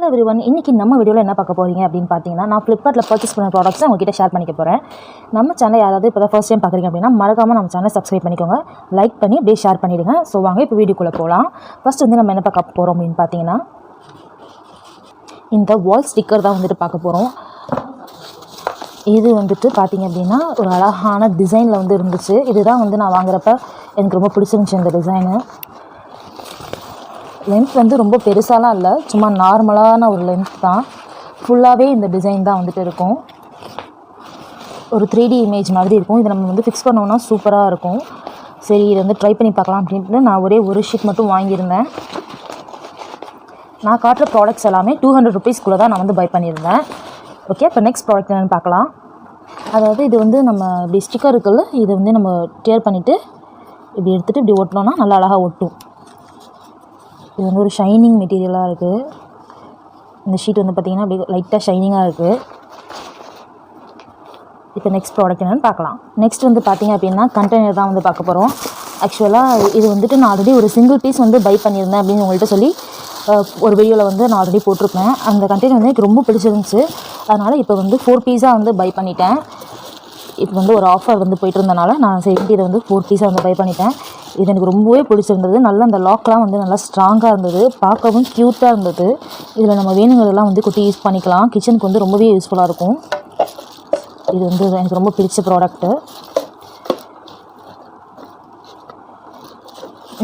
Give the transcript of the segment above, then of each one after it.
Hello everyone, இன்றைக்கி நம்ம வீடியோவில் என்ன பார்க்க போகிறீங்க அப்படின்னு பார்த்தீங்கன்னா, நான் ஃப்ளிப்கார்ட்டில் பர்ச்சேஸ் பண்ண ப்ராடக்ட்ஸை உங்ககிட்ட ஷேர் பண்ணிக்க போகிறேன். நம்ம சேனல் யாராவது இப்போ தான் ஃபர்ஸ்ட் டைம் பார்க்குறீங்க அப்படின்னா மறக்காமல் நம்ம சேனல் சப்ஸ்கிரைப் பண்ணிக்கோங்க, லைக் பண்ணி அப்படியே ஷேர் பண்ணிவிடுங்க. ஸோ வாங்க இப்போ வீடியோக்குள்ளே போகலாம். ஃபஸ்ட் வந்து நம்ம என்ன பார்க்க போகிறோம் அப்படின்னு பார்த்தீங்கன்னா, இந்த வால் ஸ்டிக்கர் தான் வந்துட்டு பார்க்க போகிறோம். இது வந்துட்டு பார்த்திங்க அப்படின்னா ஒரு அழகான டிசைனில் வந்து இருந்துச்சு. இதுதான் வந்து நான் வாங்குறப்ப எனக்கு ரொம்ப பிடிச்சிருந்துச்சி. இந்த டிசைனு லென்த் வந்து ரொம்ப பெருசாலாம் இல்லை, சும்மா நார்மலான ஒரு லென்த் தான். ஃபுல்லாகவே இந்த டிசைன் தான் வந்துட்டு இருக்கும். ஒரு 3D இமேஜ் மாதிரி இருக்கும். இதை நம்ம வந்து ஃபிக்ஸ் பண்ணோன்னா சூப்பராக இருக்கும். சரி, இதை வந்து ட்ரை பண்ணி பார்க்கலாம் அப்படின்ட்டு நான் ஒரே ஒரு ஷீட் மட்டும் வாங்கியிருந்தேன். நான் காட்டுற ப்ராடக்ட்ஸ் எல்லாமே 200 ருபீஸ்க்குள்ளே தான் நான் வந்து பை பண்ணியிருந்தேன். ஓகே, இப்போ நெக்ஸ்ட் ப்ராடக்ட் என்னென்னு பார்க்கலாம். அதாவது இது வந்து நம்ம இப்படி ஸ்டிக்கர் இருக்குல்ல, இதை வந்து நம்ம டேர் பண்ணிவிட்டு இப்படி எடுத்துகிட்டு இப்படி ஒட்டினோன்னா நல்லா அழகாக ஒட்டும். இது வந்து ஒரு ஷைனிங் மெட்டீரியலாக இருக்குது. இந்த ஷீட் வந்து பார்த்திங்கன்னா அப்படி லைட்டாக ஷைனிங்காக இருக்குது. இப்போ நெக்ஸ்ட் ப்ராடக்ட் என்னென்னு பார்க்கலாம். நெக்ஸ்ட் வந்து பார்த்திங்க அப்படின்னா கண்டெய்னர் தான் வந்து பார்க்க போகிறோம். ஆக்சுவலாக இது வந்துட்டு நான் ஆல்ரெடி ஒரு சிங்கிள் பீஸ் வந்து பை பண்ணியிருந்தேன் அப்படின்னு உங்கள்கிட்ட சொல்லி ஒரு வீடியோவில் வந்து நான் ஆல்ரெடி போட்டிருப்பேன். அந்த கண்டெய்னர் வந்து எனக்கு ரொம்ப பிடிச்சிருந்துச்சு. அதனால் இப்போ வந்து 4 பீஸாக வந்து பை பண்ணிட்டேன். இது வந்து ஒரு ஆஃபர் வந்து போய்ட்டு இருந்தனால நான் சரி இதை வந்து 4 பீஸாக வந்து பை பண்ணிட்டேன். இது எனக்கு ரொம்பவே பிடிச்சிருந்தது. நல்லா அந்த லாக்லாம் வந்து நல்லா ஸ்ட்ராங்காக இருந்தது, பார்க்கவும் க்யூட்டாக இருந்தது. இதில் நம்ம வேணுங்கிறதெல்லாம் வந்து கொட்டி யூஸ் பண்ணிக்கலாம். கிச்சனுக்கு வந்து ரொம்பவே யூஸ்ஃபுல்லாக இருக்கும். இது வந்து எனக்கு ரொம்ப பிடிச்ச ப்ராடக்ட்டு.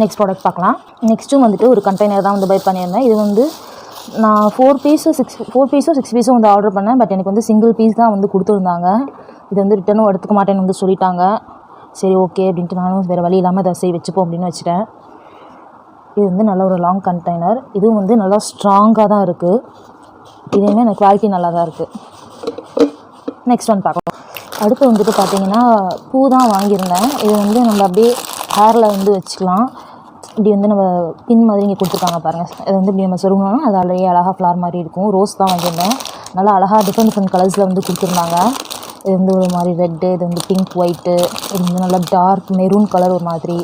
நெக்ஸ்ட் ப்ராடக்ட் பார்க்கலாம். நெக்ஸ்ட்டும் வந்துட்டு ஒரு கண்டெய்னர் தான் வந்து பை பண்ணியிருந்தேன். இது வந்து நான் 4 பீஸோ 6 பீஸோ வந்து ஆர்டர் பண்ணேன். பட் எனக்கு வந்து சிங்கிள் பீஸ் தான் வந்து கொடுத்துருந்தாங்க. இது வந்து ரிட்டனும் எடுத்துக்க மாட்டேன்னு வந்து சொல்லிட்டாங்க. சரி ஓகே அப்படின்ட்டு நானும் வேறு வழி இல்லாமல் அதை வச்சுப்போம் அப்படின்னு வச்சுட்டேன். இது வந்து நல்ல ஒரு லாங் கண்டெய்னர். இதுவும் வந்து நல்லா ஸ்ட்ராங்காக தான் இருக்குது. இதுவுமே எனக்கு குவாலிட்டி நல்லா தான் இருக்குது. நெக்ஸ்ட் ஒன் பார்க்கலாம். அடுத்து வந்துட்டு பார்த்திங்கன்னா பூ தான் வாங்கியிருந்தேன். இது வந்து நம்ம அப்படியே ஹேரில் வந்து வச்சுக்கலாம். இப்படி வந்து நம்ம பின் மாதிரி இங்கே கொடுத்துருக்காங்க பாருங்கள். இது வந்து இப்படி நம்ம சொருகணும்னா அது ஆல்ரெடி அழகாக ஃப்ளார் மாதிரி இருக்கும். ரோஸ் தான் வாங்கியிருந்தேன். நல்லா அழகாக டிஃப்ரெண்ட் கலர்ஸில் வந்து கொடுத்துருந்தாங்க. இது வந்து ஒரு மாதிரி ரெட்டு, இது வந்து பிங்க் ஒயிட்டு, இது வந்து நல்லா டார்க் மெரூன் கலர் ஒரு மாதிரி,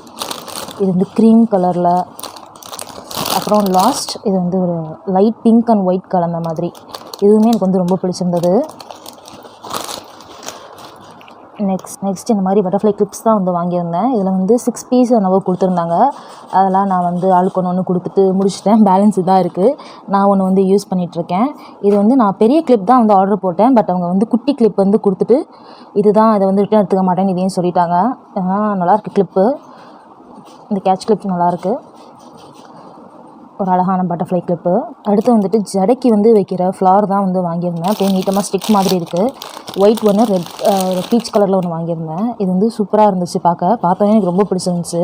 இது வந்து க்ரீம் கலரில், அப்புறம் லாஸ்ட் இது வந்து ஒரு லைட் பிங்க் அண்ட் ஒயிட் கலந்த மாதிரி. இதுவுமே எனக்கு வந்து ரொம்ப பிடிச்சிருந்தது. நெக்ஸ்ட் இந்த மாதிரி பட்டர்ஃப்ளை கிளிப்ஸ் தான் வந்து வாங்கியிருந்தேன். இதில் வந்து 6 பீஸ் என்னவோ கொடுத்துருந்தாங்க. அதெல்லாம் நான் வந்து ஆளுக்கு ஒன்று கொடுத்துட்டு முடிச்சிட்டேன். பேலன்ஸ் இதாக இருக்குது. நான் ஒன்று வந்து யூஸ் பண்ணிகிட்ருக்கேன். இது வந்து நான் பெரிய கிளிப் தான் வந்து ஆர்டர் போட்டேன். பட் அவங்க வந்து குட்டி கிளிப் வந்து கொடுத்துட்டு இதுதான் இதை வந்து ரிட்டன் எடுத்துக்க மாட்டேன்னு இதையும் சொல்லிட்டாங்க. ஆனால் நல்லாயிருக்கு கிளிப்பு. இந்த கேட்ச் கிளிப் நல்லாயிருக்கு. ஒரு அழகான பட்டர்ஃப்ளை கிளிப்பு. அடுத்து வந்துட்டு ஜடைக்கு வந்து வைக்கிற ஃப்ளார் தான் வந்து வாங்கியிருந்தேன். அப்படியே நீட்டமாக ஸ்டிக் மாதிரி இருக்குது. ஒயிட் ஒன்று, ரெட் பீச் கலரில் ஒன்று வாங்கியிருந்தேன். இது வந்து சூப்பராக இருந்துச்சு. பார்த்தோன்னே எனக்கு ரொம்ப பிடிச்சிருந்துச்சு.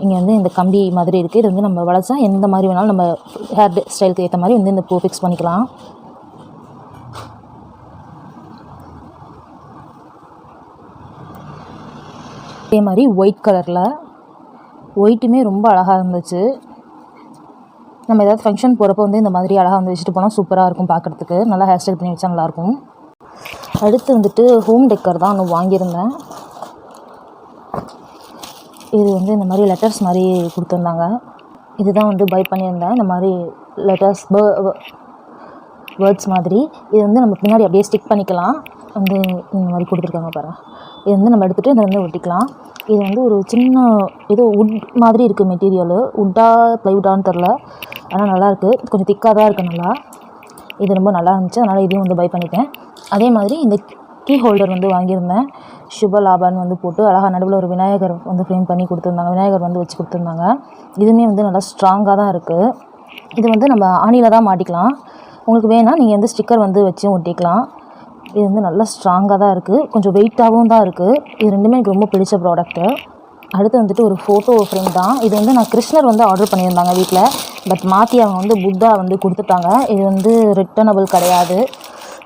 இங்கே வந்து இந்த கம்பி மாதிரி இருக்குது. இது வந்து நம்ம வளைச்சா எந்த மாதிரி வேணாலும் நம்ம ஹேர் ஸ்டைலுக்கு ஏற்ற மாதிரி வந்து இந்த பூ ஃபிக்ஸ் பண்ணிக்கலாம். அதே மாதிரி ஒயிட் கலரில் ஒயிட்டுமே ரொம்ப அழகாக இருந்துச்சு. நம்ம ஏதாவது ஃபங்க்ஷன் போகிறப்போ வந்து இந்த மாதிரி அழகாக வந்து வச்சுட்டு போனால் சூப்பராக இருக்கும் பார்க்குறதுக்கு. நல்லா ஹேர் ஸ்டைல் பண்ணி வச்சா நல்லாயிருக்கும். அடுத்து வந்துட்டு ஹோம் டெக்கர் தான் ஒன்று வாங்கியிருந்தேன். இது வந்து இந்த மாதிரி லெட்டர்ஸ் மாதிரி கொடுத்துருந்தாங்க. இதுதான் வந்து பை பண்ணியிருந்தேன். இந்த மாதிரி லெட்டர்ஸ் வேர்ட்ஸ் மாதிரி. இது வந்து நம்ம பின்னாடி அப்படியே ஸ்டிக் பண்ணிக்கலாம். வந்து இந்த மாதிரி கொடுத்துருக்காங்க பாருங்கள். இது வந்து நம்ம எடுத்துகிட்டு இதை வந்து ஒட்டிக்கலாம். இது வந்து ஒரு சின்ன ஏதோ உட் மாதிரி இருக்குது மெட்டீரியலு. உட்டா ப்ளைவுட்டான்னு தெரில, ஆனால் நல்லாயிருக்கு. கொஞ்சம் திக்காக தான் இருக்குது. நல்லா இது ரொம்ப நல்லா இருந்துச்சு. அதனால் இதையும் வந்து பை பண்ணிட்டேன். அதே மாதிரி இந்த கீ ஹோல்டர் வந்து வாங்கியிருந்தேன். சுப லாபான்னு வந்து போட்டு அழகாக நடுவில் ஒரு விநாயகர் வந்து ஃப்ரேம் பண்ணி கொடுத்துருந்தாங்க. விநாயகர் வந்து வச்சு கொடுத்துருந்தாங்க. இதுவுமே வந்து நல்லா ஸ்ட்ராங்காக தான் இருக்குது. இது வந்து நம்ம ஆணியில் தான் மாட்டிக்கலாம். உங்களுக்கு வேணால் நீங்கள் வந்து ஸ்டிக்கர் வந்து வச்சும் ஒட்டிக்கலாம். இது வந்து நல்லா ஸ்ட்ராங்காக தான் இருக்குது. கொஞ்சம் வெயிட்டாகவும் தான் இருக்குது. இது ரெண்டுமே எனக்கு ரொம்ப பிடிச்ச ப்ராடக்ட்டு. அடுத்து வந்துட்டு ஒரு ஃபோட்டோ ஃப்ரேம் தான். இது வந்து நான் கிருஷ்ணர் வந்து ஆர்டர் பண்ணியிருந்தாங்க வீட்டில். பட் மாற்றி அவங்க வந்து புத்தா வந்து கொடுத்துட்டாங்க. இது வந்து ரிட்டனபிள் கிடையாது.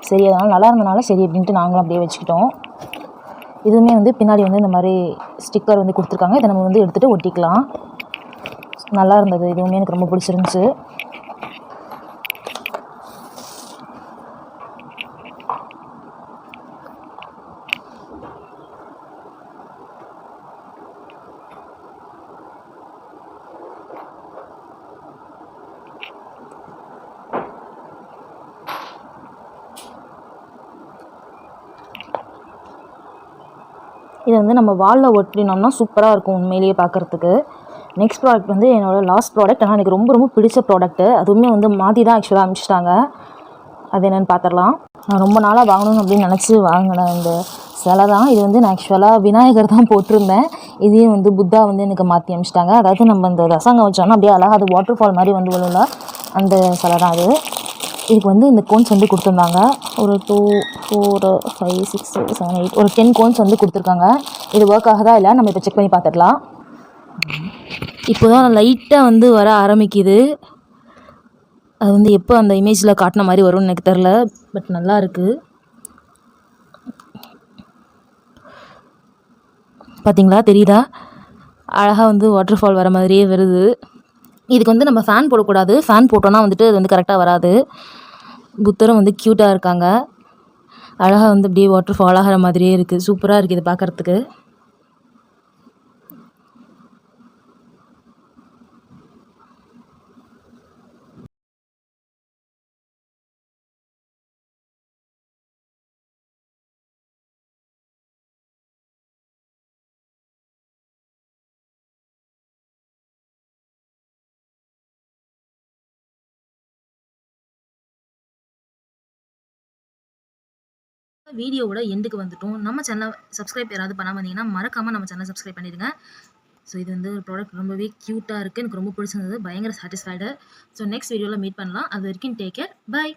சரி, அதனால் நல்லா இருந்தனால சரி அப்படின்ட்டு நாங்களும் அப்படியே வச்சுக்கிட்டோம். இதுவுமே வந்து பின்னாடி வந்து இந்த மாதிரி ஸ்டிக்கர் வந்து கொடுத்துருக்காங்க. இதை நம்ம வந்து எடுத்துகிட்டு ஒட்டிக்கலாம். நல்லா இருந்தது. இதுவுமே எனக்கு ரொம்ப பிடிச்சிருந்துச்சு. இது வந்து நம்ம வாலில் ஒட்டினோம்னா சூப்பராக இருக்கும் உண்மையிலேயே பார்க்குறதுக்கு. நெக்ஸ்ட் ப்ராடக்ட் வந்து என்னோடய லாஸ்ட் ப்ராடக்ட். ஆனால் எனக்கு ரொம்ப ரொம்ப பிடிச்ச ப்ராடக்ட்டு. அதுவுமே வந்து மாற்றி தான் ஆக்சுவலாக அனுப்பிச்சிட்டாங்க. அது என்னென்னு பார்த்துடலாம். நான் ரொம்ப நாளாக வாங்கணும் அப்படின்னு நினச்சி வாங்கின இந்த சிலை தான். இது வந்து நான் ஆக்சுவலாக விநாயகர் தான் போட்டிருந்தேன். இதையும் வந்து புத்தா வந்து எனக்கு மாற்றி அனுப்பிச்சிட்டாங்க. அதாவது நம்ம இந்த ரசங்கம் வச்சோன்னா அப்படியே அழகாக அது வாட்டர் ஃபால் மாதிரி வந்து விழுல அந்த சிலை தான் அது. இதுக்கு வந்து இந்த கோன்ஸ் வந்து கொடுத்துருந்தாங்க. ஒரு 2, 4, 5, 6, 7, 8 ஒரு 10 கோன்ஸ் வந்து கொடுத்துருக்காங்க. இது ஒர்க் ஆகுதா இல்லை நம்ம இப்போ செக் பண்ணி பார்த்துடலாம். இப்போ தான் லைட்டாக வந்து வர ஆரம்பிக்குது. அது வந்து எப்போ அந்த இமேஜில் காட்டின மாதிரி வரும்னு எனக்கு தெரில. பட் நல்லா இருக்குது. பார்த்தீங்களா, தெரியுதா? அழகாக வந்து வாட்டர் ஃபால் வர மாதிரியே வருது. இதுக்கு வந்து நம்ம ஃபேன் போடக்கூடாது. ஃபேன் போட்டோன்னா வந்துட்டு அது வந்து கரெக்டாக வராது. புத்தரும் வந்து க்யூட்டாக இருக்காங்க. அழகாக வந்து அப்படியே வாட்டர் ஃபால் ஆகிற மாதிரியே இருக்குது. சூப்பராக இருக்குது இது பார்க்குறதுக்கு. வீடியோவோட எண்டுக்கு வந்துட்டோம். நம்ம சேனலை சப்ஸ்கிரைப் யாராவது பண்ணாமல் இருந்தீங்கன்னா மறக்காமல் நம்ம சேனலை சப்ஸ்கிரைப் பண்ணிடுங்க. ஸோ இது வந்து ஒரு ப்ராடக்ட் ரொம்பவே க்யூட்டாக இருக்குது. எனக்கு ரொம்ப பிடிச்சிருந்தது. பயங்கர சாட்டிஸ்ஃபைடு. ஸோ நெக்ஸ்ட் வீடியோவில் மீட் பண்ணலாம். அது வரைக்கும் டேக் கேர். பை.